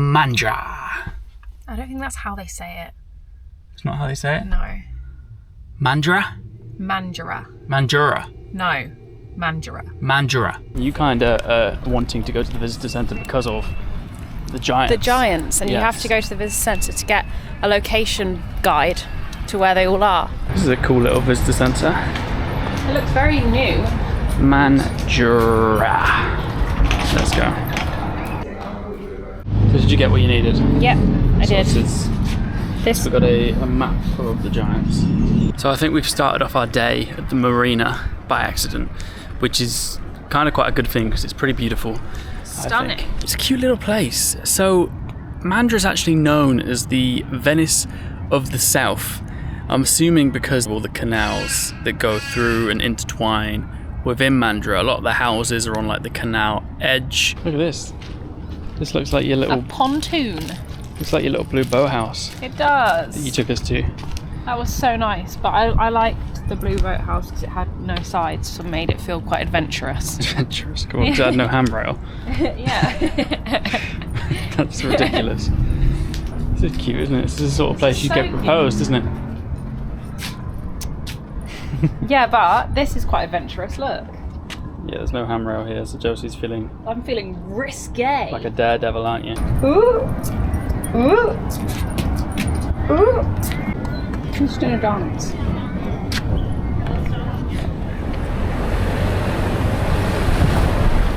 Mandurah. I don't think that's how they say it. It's not how they say it? No. Mandurah? Mandurah. Mandurah. No. Mandurah. Mandurah. You kind of wanting to go to the visitor centre because of the giants. The giants, and you have to go to the visitor centre to get a location guide to where they all are. This is a cool little visitor centre. It looks very new. Mandurah. Let's go. So did you get what you needed? Yep, I did. We've got a map of the giants. So I think we've started off our day at the marina by accident, which is kind of quite a good thing because it's pretty beautiful. Stunning. It's a cute little place. So Mandurah is actually known as the Venice of the South. I'm assuming because of all the canals that go through and intertwine within Mandurah. A lot of the houses are on like the canal edge. Look at this. This looks like your little... A pontoon. Looks like your little blue boathouse. It does. That you took us to. That was so nice, but I liked the blue boathouse because it had no sides, so it made it feel quite adventurous. Adventurous? Cool. Because it had no handrail. Yeah. That's ridiculous. This is cute, isn't it? This is the sort of place you get proposed, isn't it? Yeah, but this is quite adventurous, look. Yeah, there's no handrail here, so Josie's feeling... I'm feeling risque. Like a daredevil, aren't you? Ooh! Ooh! Ooh! Who's doing a dance?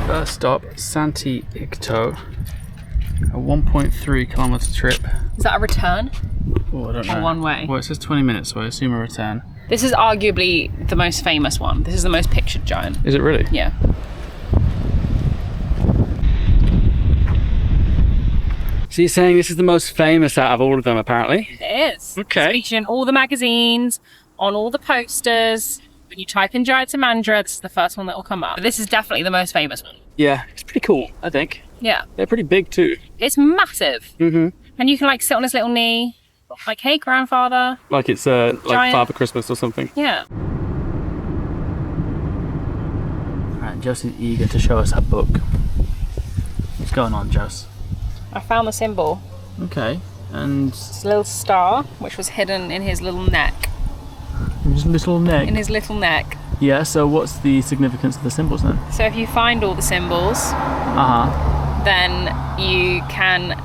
First stop, Santi Icto. A 1.3 kilometre trip. Is that a return? Oh, I don't know. Or one way? Well, it says 20 minutes, so I assume a return. This is arguably the most famous one. This is the most pictured giant. Is it really? Yeah. So you're saying this is the most famous out of all of them, apparently? It is. Okay. It's featured in all the magazines, on all the posters. When you type in giants in Mandurah, this is the first one that will come up. But this is definitely the most famous one. Yeah, it's pretty cool, I think. Yeah. They're pretty big too. It's massive. Mm-hmm. And you can like sit on his little knee, like, hey, grandfather. Like it's like Giant. Father Christmas or something. Yeah. Alright, Josie's eager to show us her book. What's going on, Jos? I found the symbol. Okay, and... It's a little star, which was hidden in his little neck. His little neck? In his little neck. Yeah, so what's the significance of the symbols then? So if you find all the symbols, then you can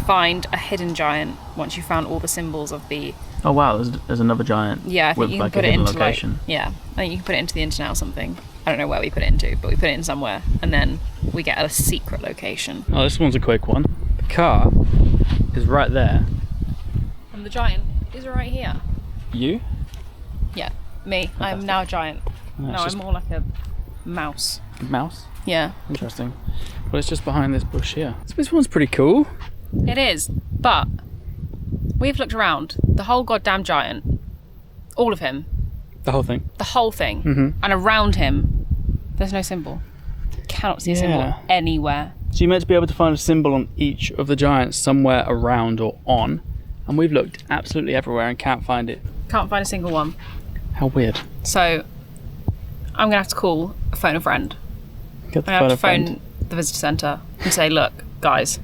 find a hidden giant once you found all the symbols of the... Oh wow, there's another giant. Yeah, I think with, you can like, put a it hidden into location. I think you can put it into the internet or something. I don't know where we put it into, but we put it in somewhere, and then we get a secret location. Oh, this one's a quick one. The car is right there. And the giant is right here. You? Yeah, me. Fantastic. I'm now a giant. Oh, No, I'm more like a mouse. Mouse? Yeah. Interesting. Well, it's just behind this bush here. So this one's pretty cool. It is, but we've looked around. The whole goddamn giant, all of him, The whole thing. the whole thing, Mm-hmm. and around him, there's no symbol. Cannot see a symbol anywhere. So you're meant to be able to find a symbol on each of the giants somewhere around or on, and we've looked absolutely everywhere and can't find it. Can't find a single one. How weird. So I'm gonna have to phone a friend. Get the I'm gonna have to friend. phone the visitor centre and say, look, guys,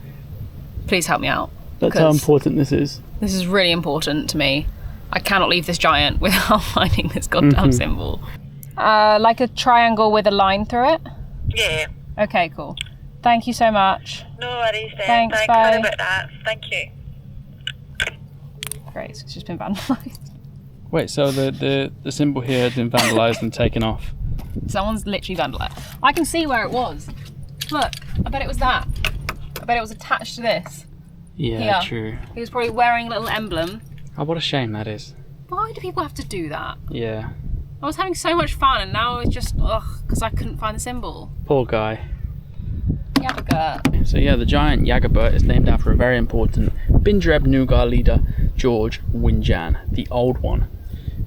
please help me out. That's how because important this is. This is really important to me. I cannot leave this giant without finding this goddamn symbol. Like a triangle with a line through it? Yeah. Okay, cool. Thank you so much. No worries then. Thanks, Sorry bye. about that. Thank you. Great, so it's just been vandalised. Wait, so the symbol here had been vandalised and taken off. Someone's literally vandalised. I can see where it was. Look, I bet it was that. I bet it was attached to this. Yeah, Here. true. He was probably wearing a little emblem. Oh, what a shame that is. Why do people have to do that? Yeah. I was having so much fun and now it's just, because I couldn't find the symbol. Poor guy. Yabagurt. So yeah, the giant Yagabert is named after a very important Bindreb Nugar leader, George Winjan, the Old One.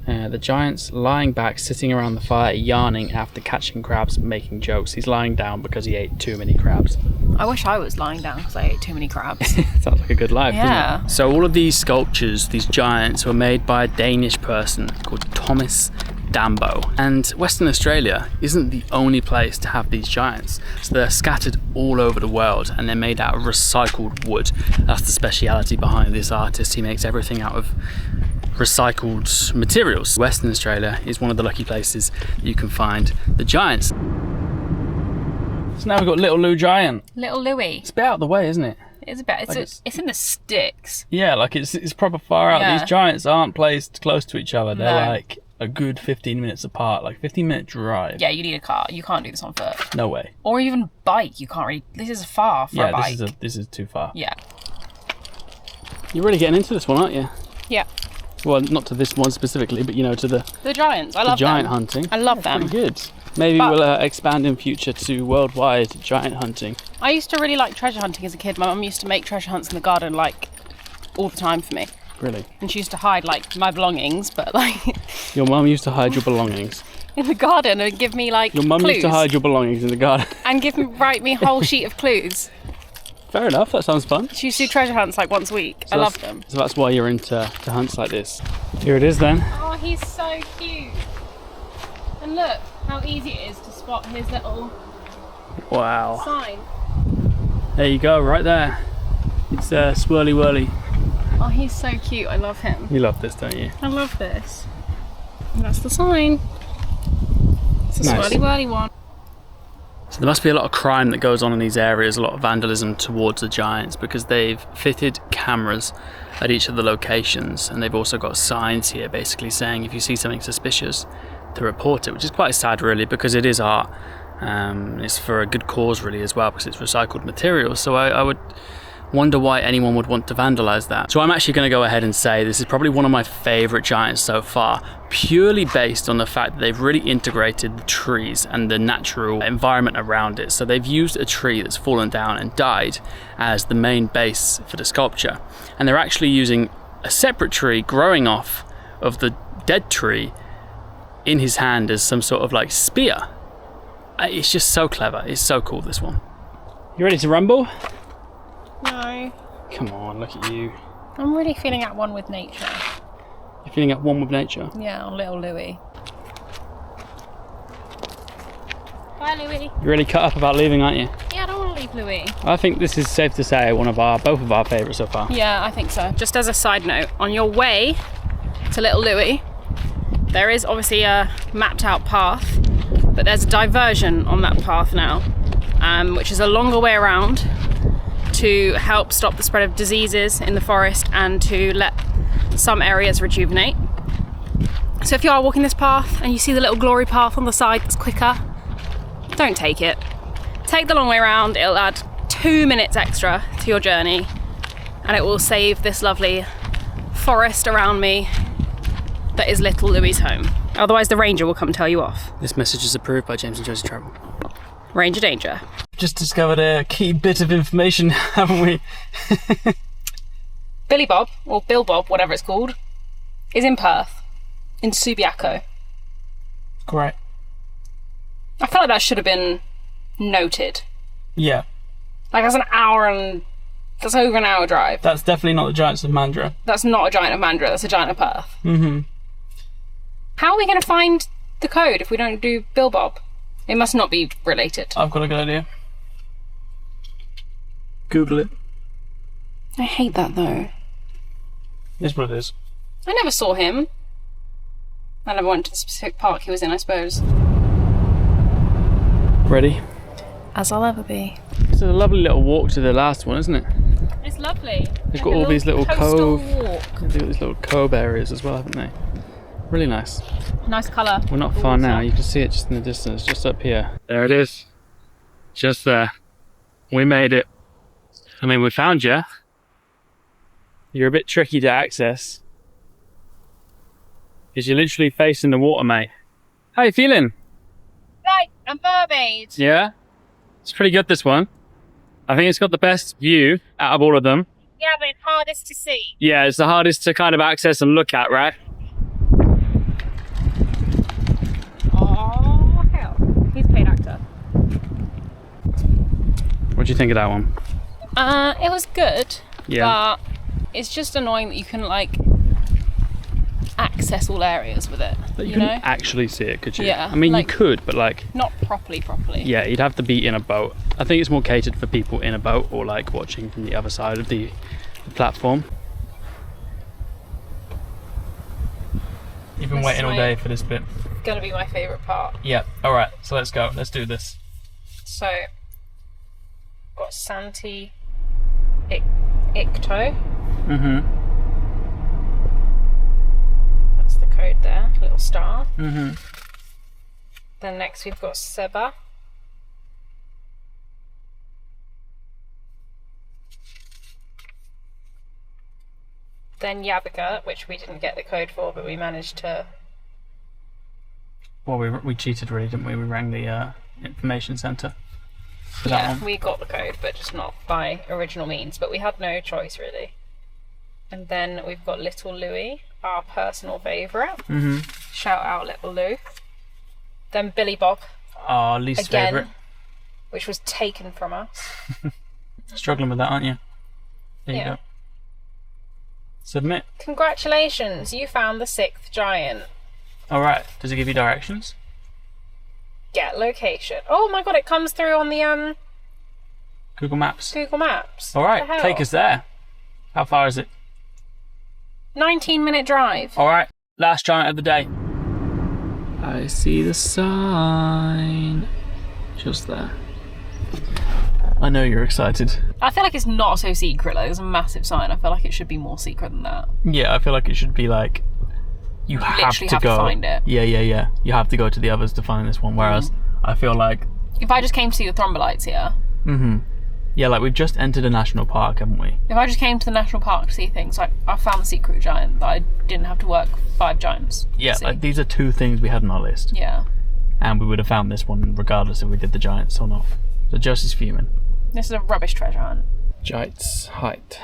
The giant's lying back, sitting around the fire, yarning after catching crabs, making jokes. He's lying down because he ate too many crabs. I wish I was lying down because I ate too many crabs. Sounds like a good life, Yeah. doesn't it? So all of these sculptures, these giants, were made by a Danish person called Thomas Dambo. And Western Australia isn't the only place to have these giants. So they're scattered all over the world and they're made out of recycled wood. That's the speciality behind this artist. He makes everything out of recycled materials. Western Australia is one of the lucky places you can find the giants. So now we've got Little Lou Giant. Little Louie. It's a bit out of the way, isn't it? It's a bit. It's in the sticks. Yeah, like it's proper far out. Yeah. These giants aren't placed close to each other. They're No. like a good 15 minutes apart, like 15-minute drive. Yeah, you need a car. You can't do this on foot. No way. Or even bike. You can't really. This is far for a bike. This is too far. Yeah. You're really getting into this one, aren't you? Yeah. Well, not to this one specifically, but you know, to the giants. I love giant them. hunting. I love them. Pretty good. Maybe But- we'll expand in future to worldwide giant hunting. I used to really like treasure hunting as a kid. My mum used to make treasure hunts in the garden like all the time for me. Really? And she used to hide like my belongings, but like Your mum used to hide your belongings. in the garden and give me like Your mum clues. used to hide your belongings in the garden. And write me a whole sheet of clues. Fair enough, that sounds fun. She used to do treasure hunts like once a week. I love them. So that's why you're into hunts like this. Here it is then. Oh, he's so cute. And look how easy it is to spot his little Wow. sign. There you go, right there. It's swirly whirly. Oh, he's so cute. I love him. You love this, don't you? I love this. And that's the sign. It's a Nice. swirly whirly one. So there must be a lot of crime that goes on in these areas, a lot of vandalism towards the giants, because they've fitted cameras at each of the locations, and they've also got signs here basically saying if you see something suspicious to report it, which is quite sad really, because it is art. It's for a good cause really as well, because it's recycled material. So I would wonder why anyone would want to vandalize that. So I'm actually going to go ahead and say this is probably one of my favorite giants so far, purely based on the fact that they've really integrated the trees and the natural environment around it. So they've used a tree that's fallen down and died as the main base for the sculpture, and they're actually using a separate tree growing off of the dead tree in his hand as some sort of like spear. It's just so clever. It's so cool, this one. You ready to rumble? No. Come on, look at you. I'm really feeling at one with nature. You're feeling at one with nature. Yeah, on little Louie. Bye, Louie. You're really cut up about leaving, aren't you? Yeah, I don't want to leave Louie. I think this is safe to say both of our favourites so far. Yeah, I think so. Just as a side note, on your way to little Louie, there is obviously a mapped out path, but there's a diversion on that path now, which is a longer way around to help stop the spread of diseases in the forest and to let some areas rejuvenate. So if you are walking this path and you see the little glory path on the side that's quicker, don't take it. Take the long way around. It'll add 2 minutes extra to your journey and it will save this lovely forest around me that is little Louie's home. Otherwise the ranger will come tell you off. This message is approved by James and Josie Travel. Ranger danger. Just discovered a key bit of information, haven't we? Billy Bob, or Bill Bob, whatever it's called, is in Perth, in Subiaco. Great. I feel like that should have been noted. Yeah. Like that's over an hour drive. That's definitely not the giants of Mandurah. That's not a giant of Mandurah, that's a giant of Perth. Mm-hmm. How are we going to find the code if we don't do Bill Bob? It must not be related. I've got a good idea. Google it. I hate that though. It's what it is. I never saw him. I never went to the specific park he was in, I suppose. Ready? As I'll ever be. It's a lovely little walk to the last one, isn't it? It's lovely. They've got all these little coastal cove. walk. They've got these little cove areas as well, haven't they? Really nice. Nice colour. We're not far now. You can see it just in the distance, just up here. There it is. Just there. We made it. I mean, we found you. You're a bit tricky to access. Because you're literally facing the water, mate. How you feeling? Right, I'm mermaid. Yeah? It's pretty good, this one. I think it's got the best view out of all of them. Yeah, but it's hardest to see. Yeah, it's the hardest to kind of access and look at, right? Oh, hell. He's a paid actor. What do you think of that one? It was good. Yeah. But it's just annoying that you can, like, access all areas with it. But you you couldn't know? actually see it, could you? Yeah, I mean, like- you could, but like, Not properly. yeah, you'd have to be in a boat. I think it's more catered for people in a boat or like watching from the other side of the platform. You've been This waiting is all my- day for this bit. Gonna be my favourite part. Yeah. All right. So let's go. Let's do this. So, got Santi Icto. Mhm. That's the code there, little star. Mhm. Then next we've got Seba. Then Yabiga, which we didn't get the code for, but we managed to. Well, we cheated really, didn't we? We rang the information centre for that Yeah, one. we got the code, but just not by original means. But we had no choice really. And then we've got Little Louie, our personal favourite. Mhm. Shout out Little Lou. Then Billy Bob, Our least again, favourite. which was taken from us. Struggling with that, aren't you? There you Yeah. go. Submit. Congratulations, you found the 6th giant. All right. Does it give you directions? Get location. Oh my god, it comes through on the Google Maps. Google Maps. All What right. the hell? Take us there. How far is it? 19-minute drive. All right. Last giant of the day. I see the sign. Just there. I know you're excited. I feel like it's not so secret. Like, there's a massive sign. I feel like it should be more secret than that. Yeah, I feel like it should be like you have literally to have to go. find it. Yeah. You have to go to the others to find this one. Whereas I feel like, If I just came to see the Thrombolites here, yeah, like we've just entered a national park, haven't we? if I just came to the national park to see things, like I found the secret giant that I didn't have to work 5 giants to Yeah, see. like these are 2 things we had on our list, Yeah. and we would have found this one regardless if we did the giants or not. So Josie's fuming. This is a rubbish treasure hunt. Giant's height.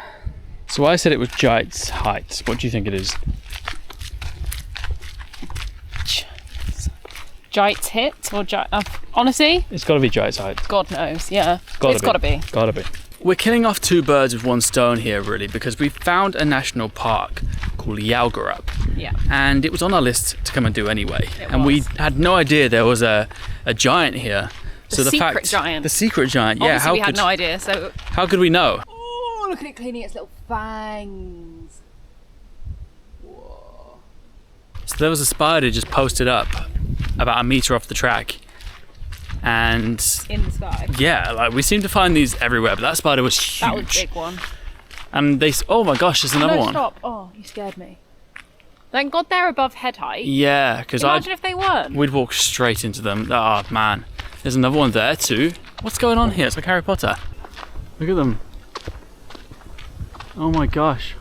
So I said it was Giant's height. What do you think it is? Giant's hit or honestly, It's got to be Giant's height. God knows. Yeah, Gotta it's got to be. Gotta be. We're killing off 2 birds with one stone here, really, because we found a national park called Yalgarup, Yeah. and it was on our list to come and do anyway. And we was. had no idea there was a giant here. The secret giant. The secret giant. Yeah. Obviously, we had no idea. So. How could we know? Oh, look at it cleaning its little fangs. So there was a spider just posted up about a metre off the track, and In the sky. yeah, like we seem to find these everywhere, but that spider was huge. That was a big one. And oh my gosh, there's another No, one. stop. Oh, you scared me. Thank God they're above head height. Yeah, because Imagine if they weren't. we'd walk straight into them. Oh man, there's another one there too. What's going on here? It's like Harry Potter. Look at them. Oh my gosh.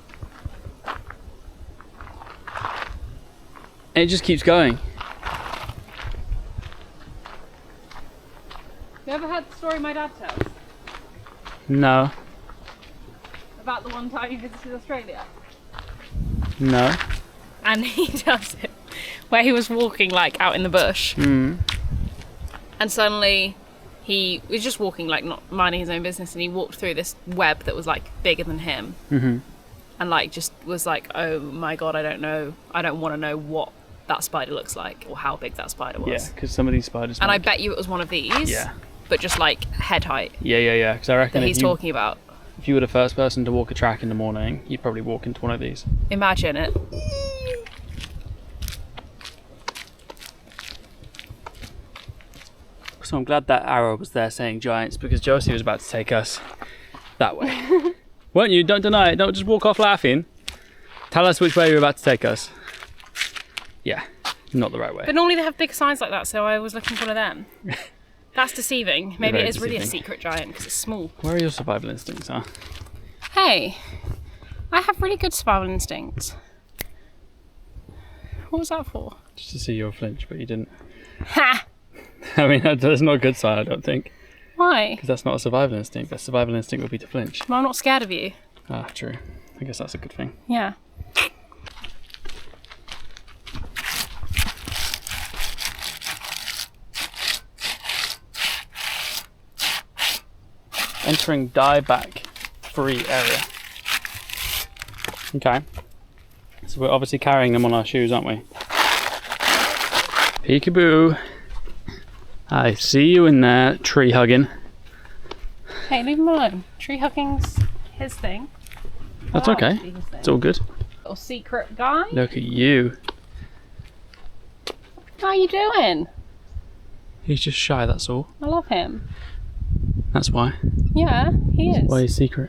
It just keeps going. You ever heard the story my dad tells No, about the one time he visited Australia? no. And he does it where he was walking like out in the bush, and suddenly he was just walking like not minding his own business, and he walked through this web that was like bigger than him, and like just was like, oh my god, I don't want to know what that spider looks like or how big that spider was. Yeah, because some of these spiders. And I bet you it was one of these. Yeah. But just like head height Yeah. Because I reckon that if he's you, talking about. if you were the first person to walk a track in the morning, you'd probably walk into one of these. Imagine it. So I'm glad that arrow was there saying giants, because Josie was about to take us that way. Weren't you? Don't deny it. Don't just walk off laughing. Tell us which way you're about to take us. Yeah, not the right way. But normally they have big signs like that, so I was looking for one of them. That's deceiving. Maybe Very it is really a deceiving. secret giant because it's small. Where are your survival instincts, huh? Hey, I have really good survival instincts. What was that for? Just to see your flinch, but you didn't. Ha! I mean, that's not a good sign, I don't think. Why? Because that's not a survival instinct. That survival instinct would be to flinch. Well, I'm not scared of you. Ah, true. I guess that's a good thing. Yeah. Entering dieback free area. Okay. So we're obviously carrying them on our shoes, aren't we? Peekaboo. I see you in there, tree hugging. Hey, leave him alone. Tree hugging's his thing. That's okay. It's all good. Little secret guy. Look at you. How you doing? He's just shy, that's all. I love him. That's why. Yeah, he is. Why he's secret.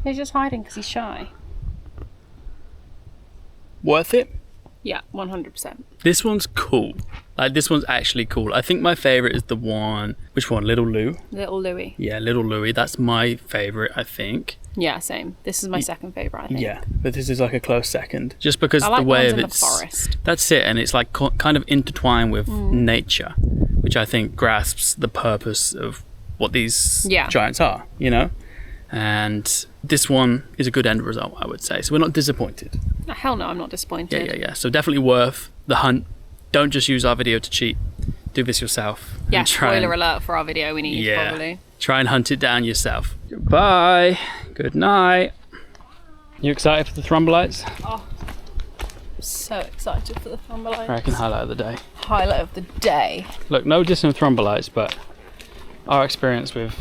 He's just hiding because he's shy. Worth it? Yeah, 100%. This one's cool. Like, this one's actually cool. I think my favourite is the one... Which one? Little Lou? Little Louie. Yeah, Little Louie. That's my favourite, I think. Yeah, same. This is my second favourite, I think. Yeah, but this is like a close second. Just because I like the way ones of in it's... the forest. That's it, and it's like kind of intertwined with nature, which I think grasps the purpose of what these giants are, you know? And this one is a good end result, I would say. So we're not disappointed. Hell no, I'm not disappointed. Yeah. So definitely worth the hunt. Don't just use our video to cheat. Do this yourself. Yeah, spoiler alert for our video we need, probably. Try and hunt it down yourself. Goodbye. Good night. You excited for the thrombolytes? Oh, I'm so excited for the thrombolytes. I reckon highlight of the day. Highlight of the day. Look, no dissing thrombolytes, but our experience with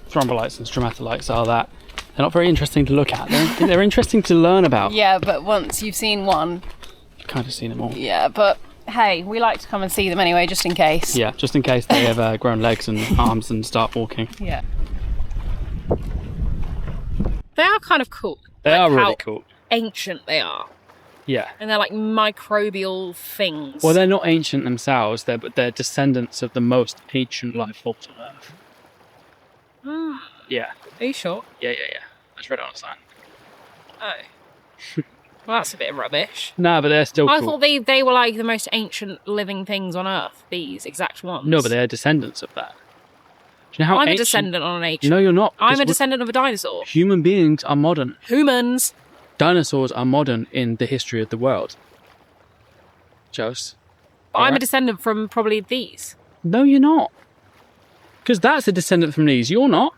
thrombolytes and stromatolites are that they're not very interesting to look at. They're interesting to learn about. Yeah, but once you've seen one... You've kind of seen them all. Yeah, but hey, we like to come and see them anyway, just in case. Yeah, just in case they have grown legs and arms and start walking. Yeah. They are kind of cool. They are really cool. Ancient they are. Yeah. And they're like microbial things. Well, they're not ancient themselves, but they're descendants of the most ancient life forms on Earth. Yeah. Are you sure? Yeah. I just read it on a sign. Oh. Well, that's a bit rubbish. Nah, but they're still cool. I thought they were like the most ancient living things on Earth, these exact ones. No, but they're descendants of that. Do you know how I'm ancient... a descendant on an ancient... No, you're not. I'm a descendant of a dinosaur. Human beings are modern. Humans. Dinosaurs are modern in the history of the world. Jose. I'm a descendant from probably these. No, you're not. Because that's a descendant from these. You're not.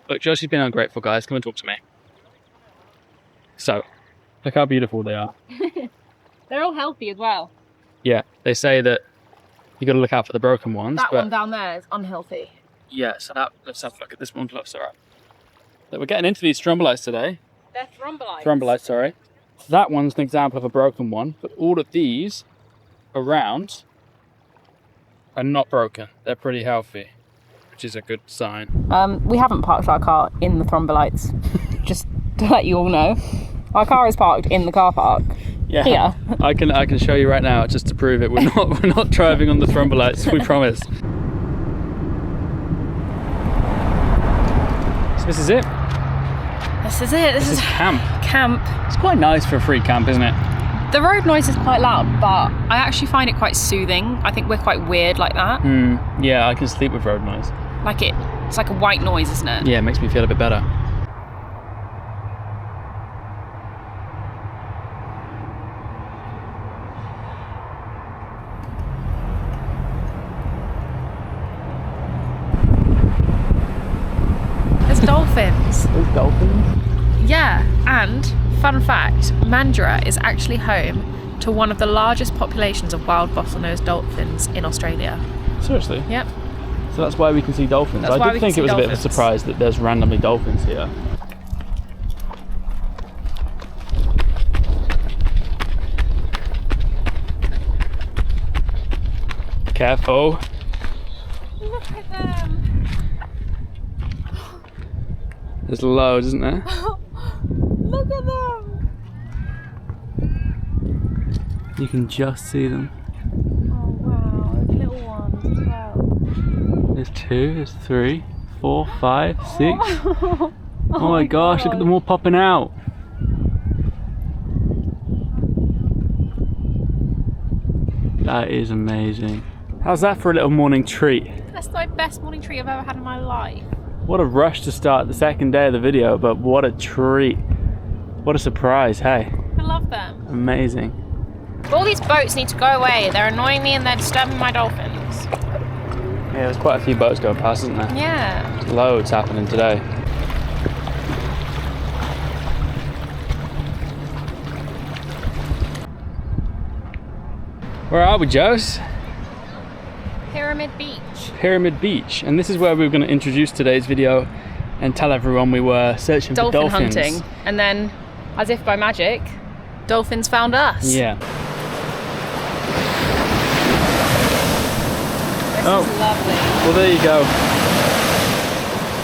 Look, Josie's been ungrateful, guys. Come and talk to me. So, look how beautiful they are. They're all healthy as well. Yeah, they say that you got to look out for the broken ones. That one down there is unhealthy. Yeah, so let's have a look at this one closer up. So we're getting into these strombolites today. They're thrombolytes. Thrombolytes, sorry. That one's an example of a broken one, but all of these around are not broken. They're pretty healthy, which is a good sign. We haven't parked our car in the thrombolytes, just to let you all know. Our car is parked in the car park. Yeah, here. I can show you right now just to prove it. We're not driving on the thrombolytes. We promise. So this is it. This is it. This is camp. Camp. It's quite nice for a free camp, isn't it? The road noise is quite loud, but I actually find it quite soothing. I think we're quite weird like that. Yeah, I can sleep with road noise. Like it's like a white noise, isn't it? Yeah, it makes me feel a bit better. There's dolphins. There's dolphins? Yeah, and fun fact, Mandurah is actually home to one of the largest populations of wild bottlenose dolphins in Australia. Seriously? Yep. So that's why we can see dolphins. I did think it was a bit of a surprise that there's randomly dolphins here. Careful. Look at them. There's loads, isn't there? Look at them. You can just see them. Oh wow, there's little ones as well. There's 2, there's 3, 4, 5, 6. Oh my gosh, look at them all popping out. That is amazing. How's that for a little morning treat? That's the best morning treat I've ever had in my life. What a rush to start the second day of the video, but what a treat. What a surprise, hey. I love them. Amazing. All these boats need to go away. They're annoying me and they're disturbing my dolphins. Yeah, there's quite a few boats going past, isn't there? Yeah. There's loads happening today. Where are we, Jose? Pyramid Beach. Pyramid Beach. And this is where we were going to introduce today's video and tell everyone we were searching for dolphins. Hunting. And then, as if by magic, dolphins found us. Yeah. This is lovely. Well, there you go.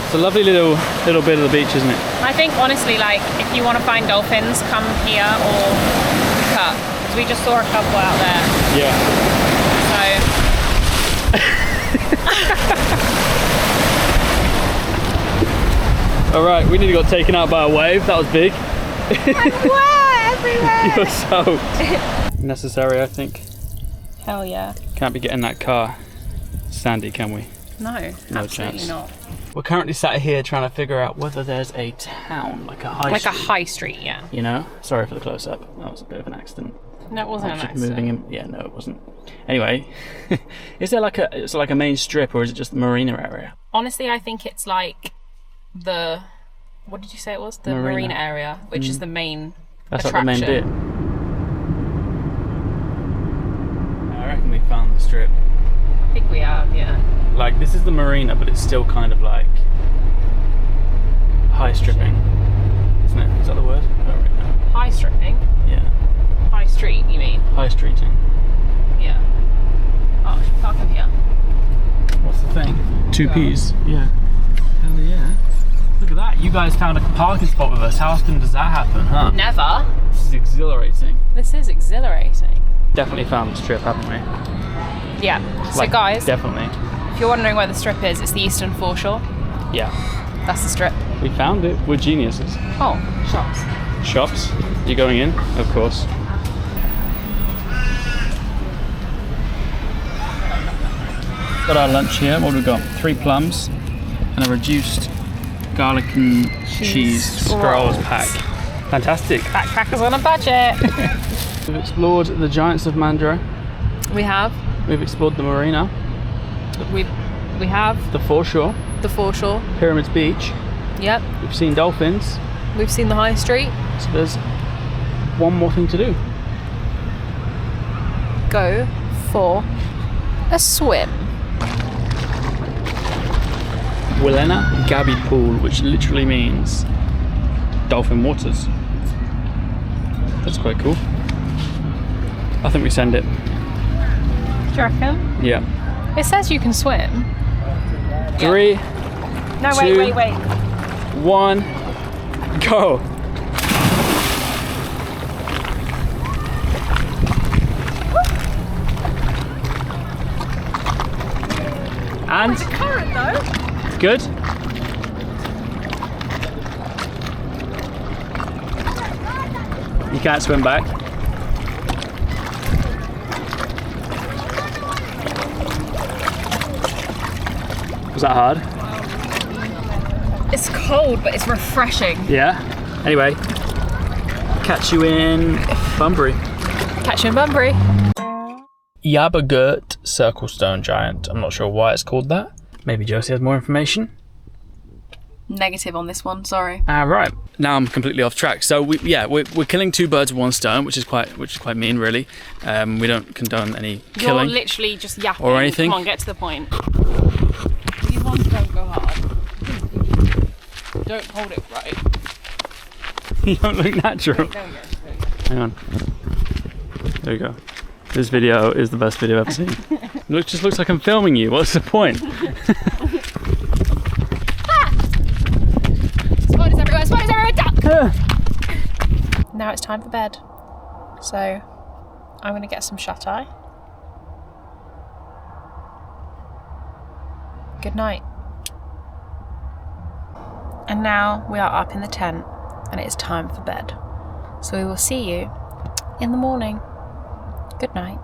It's a lovely little bit of the beach, isn't it? I think, honestly, like, if you want to find dolphins, come here or Cut. Because we just saw a couple out there. Yeah. So... All right, we nearly got taken out by a wave. That was big. Everywhere. You're soaked. Necessary, I think. Hell yeah. Can't be getting that car sandy, can we? No, absolutely chance. not. We're currently sat here trying to figure out whether there's a town, like a high street. Like a high street, yeah. You know? Sorry for the close-up. That was a bit of an accident. No, it wasn't an accident. Moving him. Yeah, no, it wasn't. Anyway, is there like a main strip, or is it just the marina area? Honestly, I think it's like the... What did you say it was? The marina area, which is the main attraction. Like the main bit. I reckon we found the strip. I think we have, yeah. Like, this is the marina, but it's still kind of like high stripping, isn't it? Is that the word? I don't really know. High stripping? Yeah. High street, you mean? High streeting. Yeah. Oh, should we park in here? What's the thing? 2Ps? Yeah. Hell yeah. Look at that. You guys found a parking spot with us. How often does that happen, huh? Never. This is exhilarating. This is exhilarating. Definitely found the strip, haven't we? Yeah. So Like, guys, definitely. if you're wondering where the strip is, it's the Eastern Foreshore. Yeah. That's the strip. We found it. We're geniuses. Oh, shops. Shops? You going in? Of course. Got our lunch here. What have we got? 3 plums and a reduced garlic and cheese scrolls pack. Fantastic. Backpackers on a budget. We've explored the giants of Mandurah. We have. We've explored the marina. We have The foreshore. the Foreshore. Pyramids Beach. Yep. We've seen dolphins. We've seen the high street. So there's one more thing to do. Go for a swim. Wilena Gabi Pool, which literally means dolphin waters. That's quite cool. I think we send it. Do you reckon? Yeah. It says you can swim. 3, No, 2, wait. 1, go. And The current though. good. You can't swim back. Was that hard? It's cold, but it's refreshing. Yeah. Anyway, catch you in Bunbury. Catch you in Bunbury. Yabagurt Circle Stone Giant. I'm not sure why it's called that. Maybe Josie has more information. Negative on this one, sorry. Right. Now I'm completely off track. So we're killing 2 birds with 1 stone, which is quite mean, really. We don't condone any killing. You're literally just yapping. Or anything. Come on, get to the point. You want to don't go hard. Don't hold it right. You don't look natural. Hang on. There you go. This video is the best video I've ever seen. It just looks like I'm filming you. What's the point? Spiders everywhere, Now it's time for bed. So, I'm going to get some shut-eye. Good night. And now we are up in the tent and it is time for bed. So we will see you in the morning. Good night.